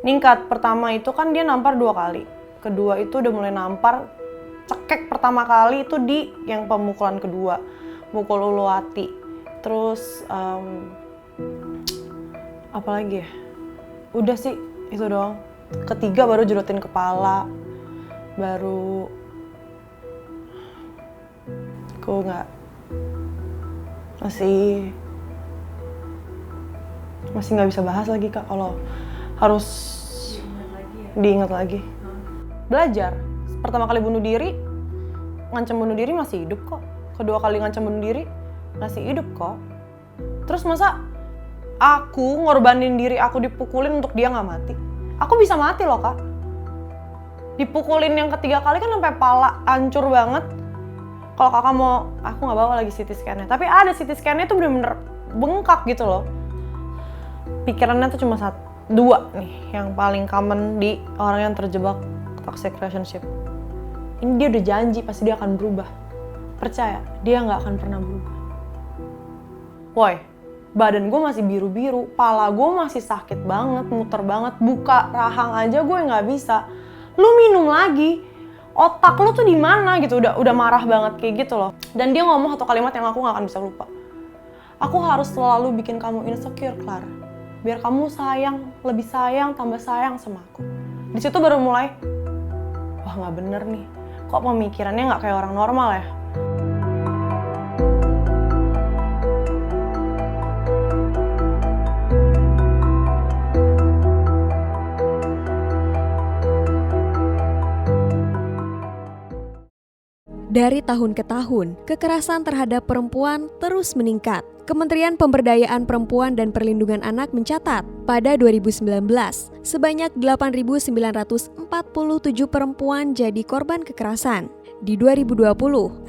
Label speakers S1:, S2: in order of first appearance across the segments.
S1: ningkat. Pertama itu kan dia nampar 2 kali. Kedua itu udah mulai nampar. Cekek pertama kali itu di yang pemukulan kedua. Mukul ulu hati. Terus apa lagi ya? Udah sih itu doang. Ketiga baru jedotin kepala. Baru aku masih nggak bisa bahas lagi Kak, kalau harus diingat lagi. Belajar. Pertama kali bunuh diri, ngancam bunuh diri masih hidup kok. Kedua kali ngancam bunuh diri masih hidup kok. Terus masa aku ngorbanin diri aku dipukulin untuk dia nggak mati? Aku bisa mati loh Kak. Dipukulin yang ketiga kali kan sampai pala hancur banget. Kalau kakak mau, aku nggak bawa lagi CT scan-nya. Tapi ada CT scan-nya tuh bener-bener bengkak gitu loh. Pikirannya tuh cuma dua nih yang paling common di orang yang terjebak toxic relationship. Ini dia udah janji pasti dia akan berubah. Percaya, dia nggak akan pernah berubah. Woi, badan gue masih biru-biru, pala gue masih sakit banget, muter banget, buka rahang aja gue nggak bisa. Lu minum lagi, otak lu tuh di mana gitu, udah marah banget kayak gitu loh. Dan dia ngomong satu kalimat yang aku nggak akan bisa lupa. Aku harus selalu bikin kamu insecure, Clara. Biar kamu sayang, lebih sayang, tambah sayang sama aku. Di situ baru mulai, wah nggak bener nih. Kok pemikirannya nggak kayak orang normal ya?
S2: Dari tahun ke tahun, kekerasan terhadap perempuan terus meningkat. Kementerian Pemberdayaan Perempuan dan Perlindungan Anak mencatat, pada 2019, sebanyak 8.947 perempuan jadi korban kekerasan. Di 2020,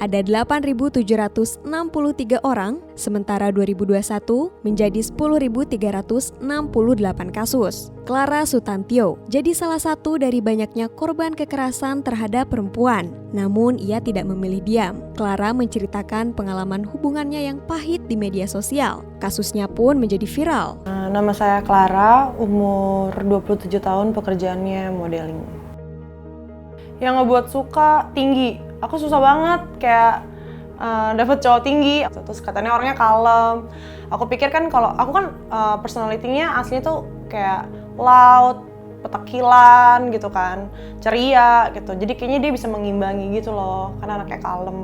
S2: ada 8.763 orang, sementara 2021 menjadi 10.368 kasus. Clara Sutantio jadi salah satu dari banyaknya korban kekerasan terhadap perempuan. Namun ia tidak memilih diam. Clara menceritakan pengalaman hubungannya yang pahit di media sosial. Kasusnya pun menjadi viral.
S1: Nama saya Clara, umur 27 tahun, pekerjaannya modeling. Yang ngebuat suka tinggi. Aku susah banget kayak dapet cowok tinggi. Terus katanya orangnya kalem. Aku pikir kan kalau aku kan personality-nya aslinya tuh kayak loud, petakilan gitu kan, ceria gitu. Jadi kayaknya dia bisa mengimbangi gitu loh, karena anaknya kalem.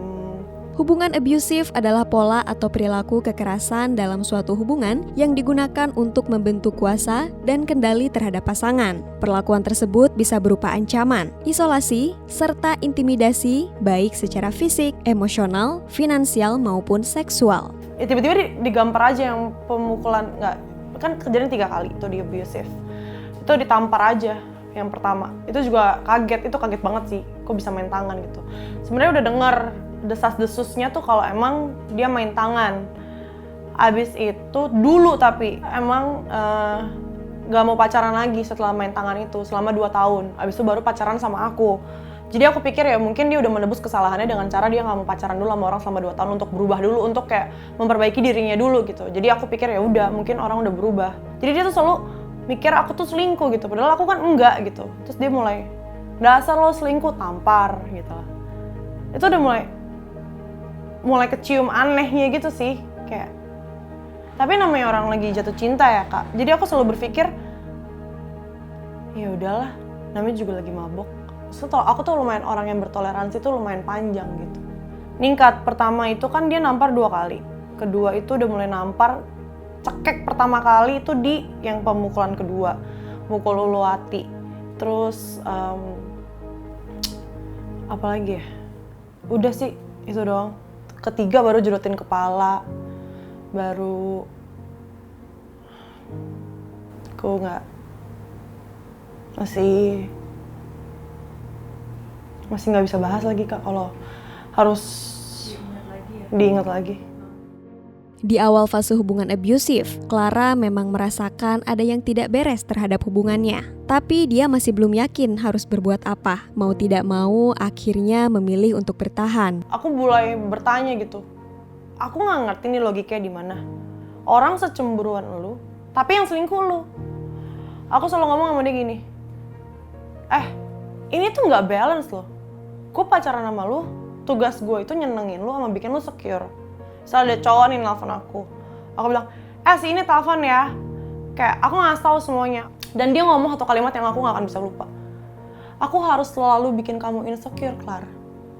S2: Hubungan abusive adalah pola atau perilaku kekerasan dalam suatu hubungan yang digunakan untuk membentuk kuasa dan kendali terhadap pasangan. Perlakuan tersebut bisa berupa ancaman, isolasi, serta intimidasi baik secara fisik, emosional, finansial maupun seksual.
S1: Ya tiba-tiba digampar aja yang pemukulan, kan kejadian 3 kali itu di abusive. Itu ditampar aja yang pertama. Itu juga kaget banget sih, kok bisa main tangan gitu. Sebenarnya udah dengar desas-desusnya tuh kalau emang dia main tangan. Abis itu dulu tapi emang gak mau pacaran lagi setelah main tangan itu selama 2 tahun. Abis itu baru pacaran sama aku. Jadi aku pikir ya mungkin dia udah menebus kesalahannya dengan cara dia gak mau pacaran dulu sama orang selama 2 tahun untuk berubah dulu, untuk kayak memperbaiki dirinya dulu gitu. Jadi aku pikir ya udah mungkin orang udah berubah. Jadi dia tuh selalu mikir aku tuh selingkuh gitu, padahal aku kan enggak gitu. Terus dia mulai, dasar lo selingkuh, tampar gitu. Itu udah mulai kecium anehnya gitu sih, kayak. Tapi namanya orang lagi jatuh cinta ya Kak. Jadi aku selalu berpikir, ya udahlah, namanya juga lagi mabok. Aku tuh lumayan orang yang bertoleransi tuh lumayan panjang gitu. Ningkat. Pertama itu kan dia nampar 2 kali. Kedua itu udah mulai nampar. Cekek pertama kali itu di yang pemukulan kedua. Mukul ulu hati. Terus apa lagi ya? Udah sih itu doang. Ketiga baru jedotin kepala. Baru aku masih nggak bisa bahas lagi Kak, kalau harus diingat lagi.
S2: Di awal fase hubungan abusif, Clara memang merasakan ada yang tidak beres terhadap hubungannya. Tapi dia masih belum yakin harus berbuat apa. Mau tidak mau, akhirnya memilih untuk bertahan.
S1: Aku mulai bertanya gitu. Aku nggak ngerti nih logikanya di mana. Orang secemburuan lu, tapi yang selingkuh lu. Aku selalu ngomong sama dia gini, ini tuh nggak balance loh. Gue pacaran sama lu, tugas gue itu nyenengin lu sama bikin lu secure. Misalnya ada cowok nih nelfon aku bilang, si ini telepon ya. Kayak aku ngasih tahu semuanya. Dan dia ngomong satu kalimat yang aku nggak akan bisa lupa. Aku harus selalu bikin kamu insecure, Clara.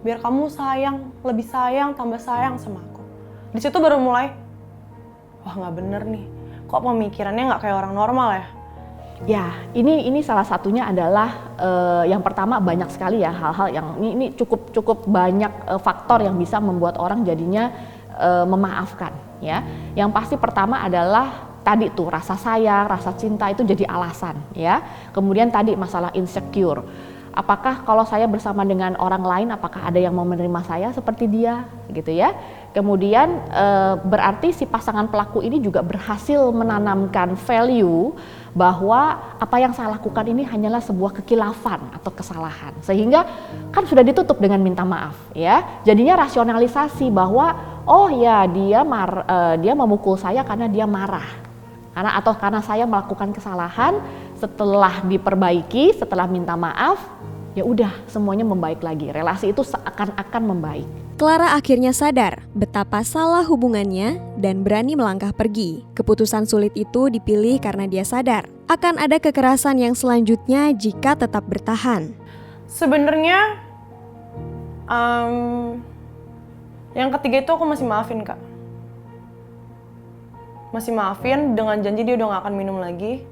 S1: Biar kamu sayang, lebih sayang, tambah sayang sama aku. Di situ baru mulai, wah nggak bener nih. Kok pemikirannya nggak kayak orang normal ya?
S3: Ya, ini salah satunya adalah yang pertama banyak sekali ya hal-hal yang ini cukup banyak faktor yang bisa membuat orang jadinya memaafkan ya. Yang pasti pertama adalah tadi tuh rasa sayang, rasa cinta itu jadi alasan ya. Kemudian tadi masalah insecure. Apakah kalau saya bersama dengan orang lain, apakah ada yang mau menerima saya seperti dia, gitu ya? Kemudian berarti si pasangan pelaku ini juga berhasil menanamkan value bahwa apa yang saya lakukan ini hanyalah sebuah kekilafan atau kesalahan, sehingga kan sudah ditutup dengan minta maaf, ya. Jadinya rasionalisasi bahwa oh ya dia memukul saya karena dia marah, karena saya melakukan kesalahan. Setelah diperbaiki, setelah minta maaf, ya udah semuanya membaik lagi. Relasi itu seakan-akan membaik.
S2: Clara akhirnya sadar betapa salah hubungannya dan berani melangkah pergi. Keputusan sulit itu dipilih karena dia sadar akan ada kekerasan yang selanjutnya jika tetap bertahan.
S1: Sebenarnya yang ketiga itu aku masih maafin, Kak. Masih maafin dengan janji dia udah gak akan minum lagi.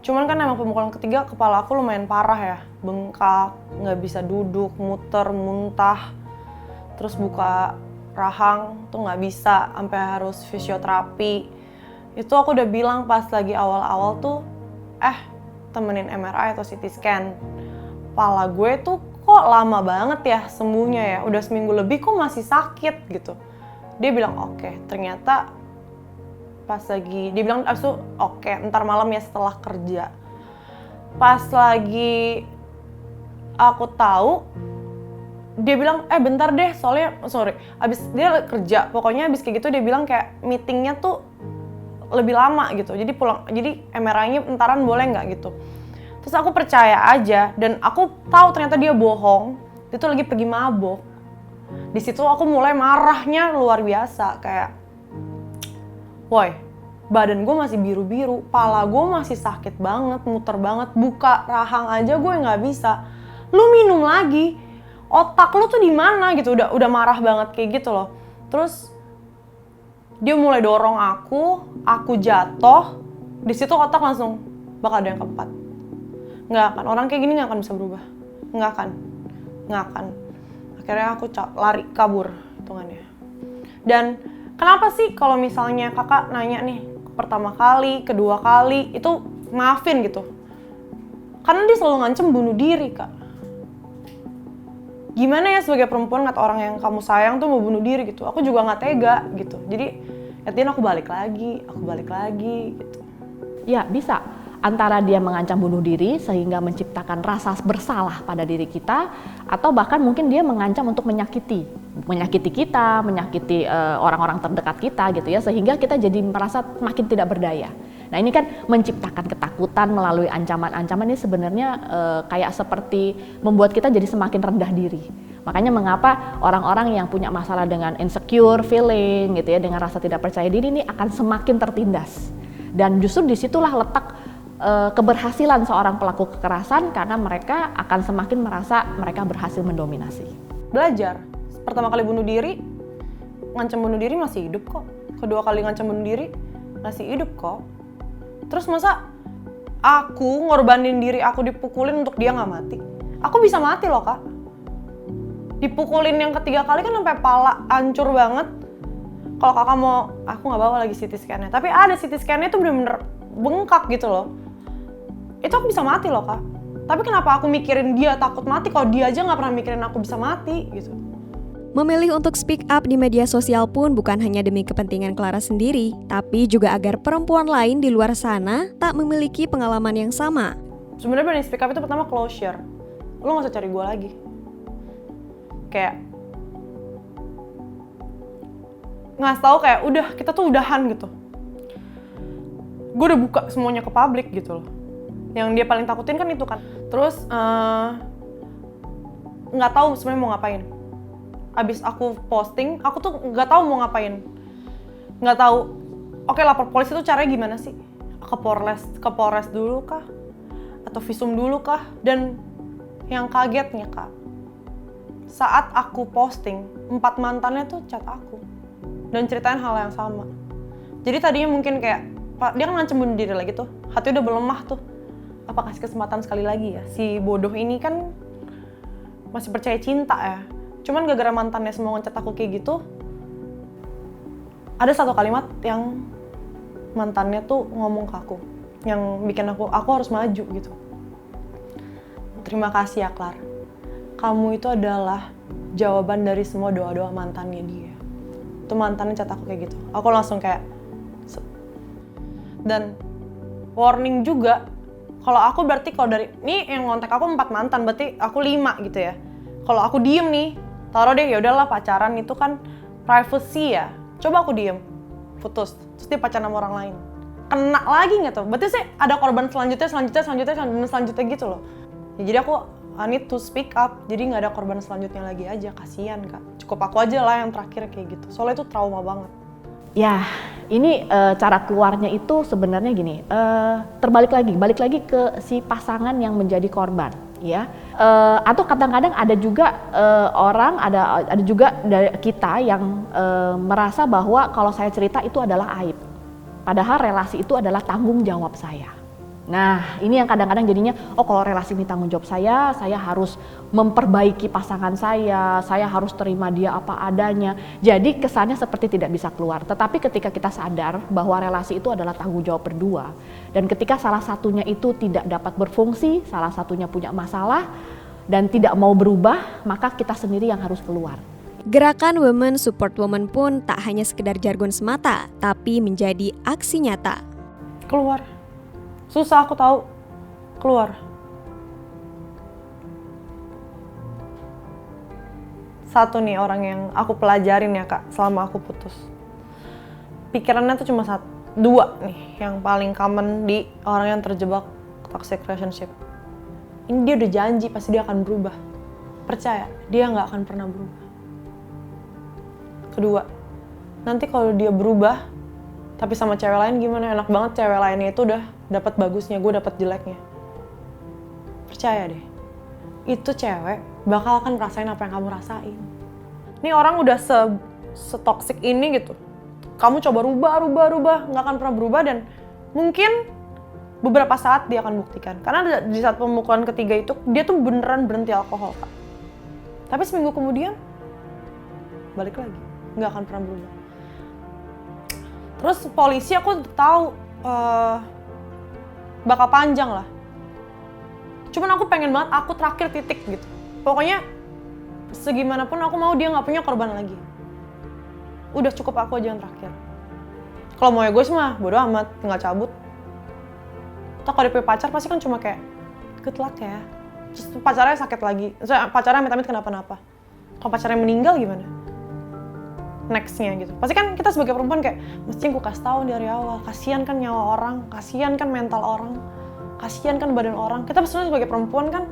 S1: Cuman kan emang pemukulan ketiga kepala aku lumayan parah ya. Bengkak, gak bisa duduk, muter, muntah. Terus buka rahang tuh gak bisa, sampai harus fisioterapi. Itu aku udah bilang pas lagi awal-awal tuh, temenin MRI atau CT scan. Kepala gue tuh kok lama banget ya sembuhnya ya. Udah seminggu lebih kok masih sakit gitu. Dia bilang oke. Ternyata pas lagi, dia bilang oke, ntar malam ya setelah kerja. Pas lagi aku tahu, dia bilang bentar deh, abis dia kerja, pokoknya abis kayak gitu dia bilang kayak meetingnya tuh lebih lama gitu, jadi MRI-nya entaran boleh nggak gitu. Terus aku percaya aja, dan aku tahu ternyata dia bohong, dia tuh lagi pergi mabok. Di situ aku mulai marahnya luar biasa, kayak woi, badan gue masih biru-biru, pala gue masih sakit banget, muter banget, buka rahang aja gue nggak bisa. Lu minum lagi, otak lu tuh di mana gitu, udah marah banget kayak gitu loh. Terus dia mulai dorong aku jatuh, di situ otak langsung bakal ada yang keempat. Nggak akan, orang kayak gini nggak akan bisa berubah, nggak akan. Akhirnya aku lari kabur hitungannya. Dan kenapa sih kalau misalnya kakak nanya nih, pertama kali, kedua kali, itu maafin gitu? Karena dia selalu ngancem bunuh diri, Kak. Gimana ya sebagai perempuan ngeliat orang yang kamu sayang tuh mau bunuh diri gitu? Aku juga nggak tega gitu. Jadi, artinya aku balik lagi gitu.
S3: Ya, bisa. Antara dia mengancam bunuh diri sehingga menciptakan rasa bersalah pada diri kita, atau bahkan mungkin dia mengancam untuk menyakiti kita, menyakiti orang-orang terdekat kita gitu ya, sehingga kita jadi merasa makin tidak berdaya. Nah ini kan menciptakan ketakutan melalui ancaman-ancaman ini sebenarnya kayak seperti membuat kita jadi semakin rendah diri. Makanya mengapa orang-orang yang punya masalah dengan insecure feeling gitu ya, dengan rasa tidak percaya diri ini akan semakin tertindas. Dan justru disitulah letak keberhasilan seorang pelaku kekerasan, karena mereka akan semakin merasa mereka berhasil mendominasi.
S1: Belajar. Pertama kali bunuh diri, ngancam bunuh diri masih hidup kok. Kedua kali ngancam bunuh diri, masih hidup kok. Terus masa aku ngorbanin diri aku dipukulin untuk dia nggak mati? Aku bisa mati loh, Kak. Dipukulin yang ketiga kali kan sampai pala hancur banget. Kalau kakak mau, aku nggak bawa lagi CT scan-nya. Tapi ada CT scan-nya itu bener-bener bengkak gitu loh. Itu aku bisa mati loh, Kak. Tapi kenapa aku mikirin dia takut mati kalau dia aja nggak pernah mikirin aku bisa mati gitu.
S2: Memilih untuk speak up di media sosial pun bukan hanya demi kepentingan Clara sendiri, tapi juga agar perempuan lain di luar sana tak memiliki pengalaman yang sama.
S1: Sebenarnya berani speak up itu pertama closure. Lo nggak usah cari gue lagi. Kayak ngasih tahu kayak udah, kita tuh udahan gitu. Gue udah buka semuanya ke publik gitu loh. Yang dia paling takutin kan itu kan. Terus nggak tahu sebenarnya mau ngapain. Abis aku posting, aku tuh nggak tahu mau ngapain. Nggak tahu. Oke, lapor polisi itu caranya gimana sih? Ke Polres dulu kah? Atau visum dulu kah? Dan yang kagetnya Kak, saat aku posting, 4 mantannya tuh chat aku dan ceritain hal yang sama. Jadi tadinya mungkin kayak, dia kan ngancem bunuh diri lagi tuh, hati udah melemah tuh. Apa kasih kesempatan sekali lagi ya? Si bodoh ini kan masih percaya cinta ya. Cuman gara-gara mantannya semua ngechat aku kayak gitu, ada satu kalimat yang mantannya tuh ngomong ke aku, yang bikin aku harus maju gitu. Terima kasih ya Clar, kamu itu adalah jawaban dari semua doa-doa mantannya dia. Itu mantannya chat aku kayak gitu. Aku langsung kayak, dan warning juga, kalau aku berarti kalau dari, ini yang ngontek aku 4 mantan, berarti aku 5 gitu ya. Kalau aku diem nih, taruh deh ya udahlah pacaran itu kan privacy ya. Coba aku diem, putus, terus dia pacaran sama orang lain. Kena lagi nggak tuh? Berarti sih ada korban selanjutnya gitu loh. Ya, jadi aku I need to speak up, jadi nggak ada korban selanjutnya lagi aja, kasihan Kak. Cukup aku aja lah yang terakhir kayak gitu, soalnya itu trauma banget.
S3: Ya, ini cara keluarnya itu sebenarnya gini, balik lagi ke si pasangan yang menjadi korban, ya. Atau kadang-kadang ada juga ada juga dari kita yang merasa bahwa kalau saya cerita itu adalah aib, padahal relasi itu adalah tanggung jawab saya. Nah, ini yang kadang-kadang jadinya, oh kalau relasi ini tanggung jawab saya harus memperbaiki pasangan saya harus terima dia apa adanya. Jadi kesannya seperti tidak bisa keluar. Tetapi ketika kita sadar bahwa relasi itu adalah tanggung jawab berdua, dan ketika salah satunya itu tidak dapat berfungsi, salah satunya punya masalah dan tidak mau berubah, maka kita sendiri yang harus keluar.
S2: Gerakan Women Support Women pun tak hanya sekedar jargon semata, tapi menjadi aksi nyata.
S1: Keluar. Susah aku tahu, keluar. Satu nih orang yang aku pelajarin ya Kak, selama aku putus. Pikirannya tuh cuma 2 nih, yang paling common di orang yang terjebak toxic relationship. Ini dia udah janji pasti dia akan berubah. Percaya, dia nggak akan pernah berubah. Kedua, nanti kalau dia berubah, tapi sama cewek lain gimana? Enak banget cewek lainnya itu udah dapat bagusnya, gue dapat jeleknya. Percaya deh, itu cewek bakal akan ngerasain apa yang kamu rasain. Ini orang udah se-toxic ini gitu. Kamu coba rubah, nggak akan pernah berubah, dan mungkin beberapa saat dia akan buktikan. Karena di saat pemukulan ketiga itu, dia tuh beneran berhenti alkohol, Kak. Tapi seminggu kemudian, balik lagi, nggak akan pernah berubah. Terus polisi aku tahu bakal panjang lah. Cuman aku pengen banget aku terakhir titik gitu. Pokoknya segimanapun aku mau dia nggak punya korban lagi. Udah cukup aku aja yang terakhir. Kalau mau egois mah bodo amat, tinggal cabut. Atau kalau dia punya pacar pasti kan cuma kayak good luck ya. Terus pacarnya sakit lagi. Pacarnya amit-amit kenapa-napa. Kalau pacarnya meninggal gimana? Next-nya gitu. Pasti kan kita sebagai perempuan kayak, mesti gue kasih tahu dari awal, kasihan kan nyawa orang, kasihan kan mental orang, kasihan kan badan orang. Kita sebenarnya sebagai perempuan kan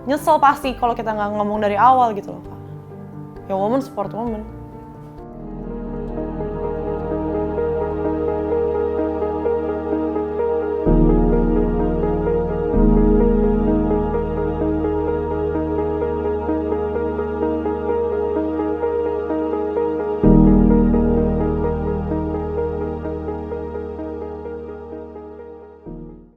S1: nyesel pasti kalau kita nggak ngomong dari awal gitu loh Kak. Ya woman support woman.